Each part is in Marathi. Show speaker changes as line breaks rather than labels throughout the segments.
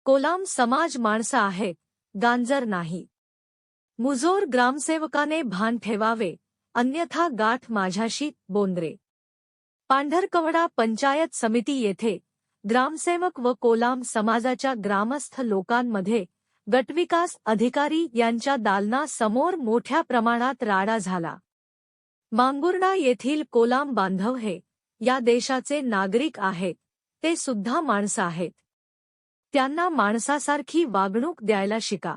कोलाम समाज माणसं आहेत, गांजर नाही. मुजोर ग्रामसेवकाने भान ठेवावे, अन्यथा गाठ माझ्याशी. बोंद्रे. पांढरकवडा पंचायत समिती येथे ग्रामसेवक व कोलाम समाजाच्या ग्रामस्थ लोकांमध्ये गटविकास अधिकारी यांच्या दालनासमोर मोठ्या प्रमाणात राडा झाला. मांगुर्डा येथील कोलाम बांधव हे या देशाचे नागरिक आहेत, ते सुद्धा माणसं आहेत. त्यांना माणसासारखी वागणूक द्यायला शिका.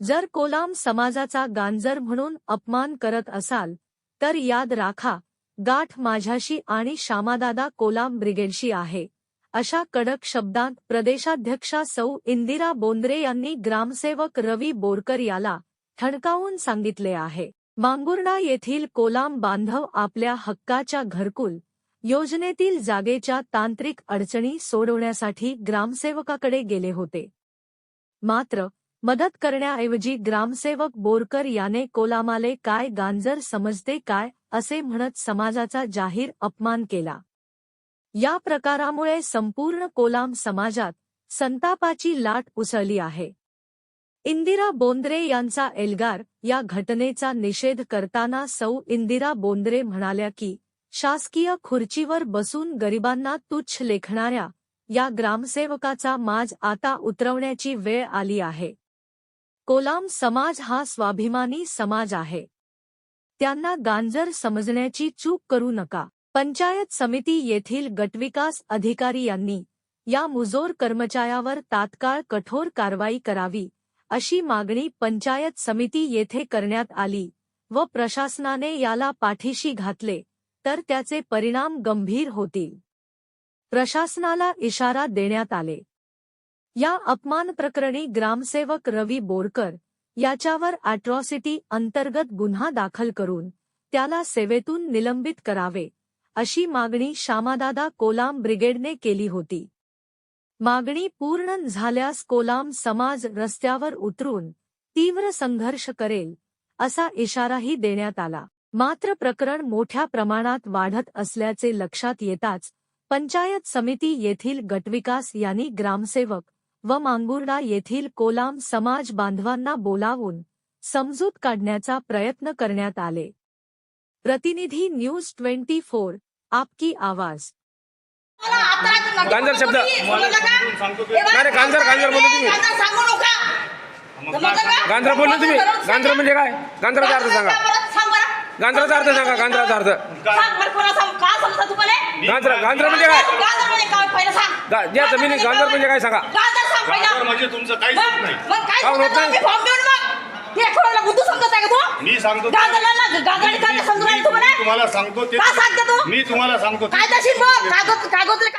जर कोलाम समाजाचा गांजर म्हणून अपमान करत असाल तर याद राखा, गाठ माझ्याशी आणि श्यामादादा कोलाम ब्रिगेडशी आहे, अशा कडक शब्दांत प्रदेशाध्यक्षा सौ इंदिरा बोंद्रे यांनी ग्रामसेवक रवी बोरकर याला ठणकावून सांगितले आहे. मांगुर्डा येथील कोलाम बांधव आपल्या हक्काच्या घरकुल योजनेतील जागेच्या तांत्रिक अडचणी सोडवण्यासाठी ग्रामसेवकाकडे गेले होते. मात्र मदत करण्याऐवजी ग्रामसेवक बोरकर याने कोलामाले काय गांजर समजते काय असे म्हणत समाजाचा जाहीर अपमान केला. या प्रकारामुळे संपूर्ण कोलाम समाजात संतापाची लाट उसळली आहे. इंदिरा बोंद्रे यांचा एल्गार या घटनेचा निषेध करताना सौ इंदिरा बोंद्रे म्हणाल्या की शासकीय खुर्चीवर बसून गरिबांना तुच्छ लेखणाऱ्या या ग्रामसेवकाचा माज आता उतरवण्याची वेळ आली आहे. कोलाम समाज हा स्वाभिमानी समाज आहे. त्यांना गांजर समजण्याची चूक करू नका. पंचायत समिती येथील गटविकास अधिकारी यांनी या मुजोर कर्मचाऱ्यावर तात्काळ कठोर कारवाई करावी, अशी मागणी पंचायत समिती येथे करण्यात आली व प्रशासनाने याला पाठीशी घातले तर त्याचे परिणाम गंभीर होतील. प्रशासनाला इशारा देण्यात आले. या अपमान प्रकरणी ग्रामसेवक रवी बोरकर याच्यावर अॅट्रॉसिटी अंतर्गत गुन्हा दाखल करून त्याला सेवेतून निलंबित करावे, अशी मागणी श्यामादादा कोलाम ब्रिगेडने केली होती. मागणी पूर्ण झाल्यास कोलाम समाज रस्त्यावर उतरून तीव्र संघर्ष करेल, असा इशाराही देण्यात आला. मात्र प्रकरण मोठ्या प्रमाणात वाढत असल्याचे लक्षात येताच पंचायत समिती येथील गटविकास यांनी ग्रामसेवक व मांगुर्डा येथील कोलाम समाज बांधवांना बोलावून समजूत काढण्याचा प्रयत्न करण्यात आले. प्रतिनिधी न्यूज 24 आपकी आवाज.
गांजर शब्द नाही, गांजर बोलले तुम्ही. गांजर बोलले तुम्ही. गांजर म्हणजे काय? गांजराचा अर्थ सांगा. गांजराचा अर्थ सांगा. गांजराचा अर्थ गांजर म्हणजे काय? ज्या जमिनी गांजर म्हणजे काय सांगा.
म्हणजे तुमचं काहीच होत नाही.
काय होत नाही?
मी सांगतो मी तुम्हाला सांगतो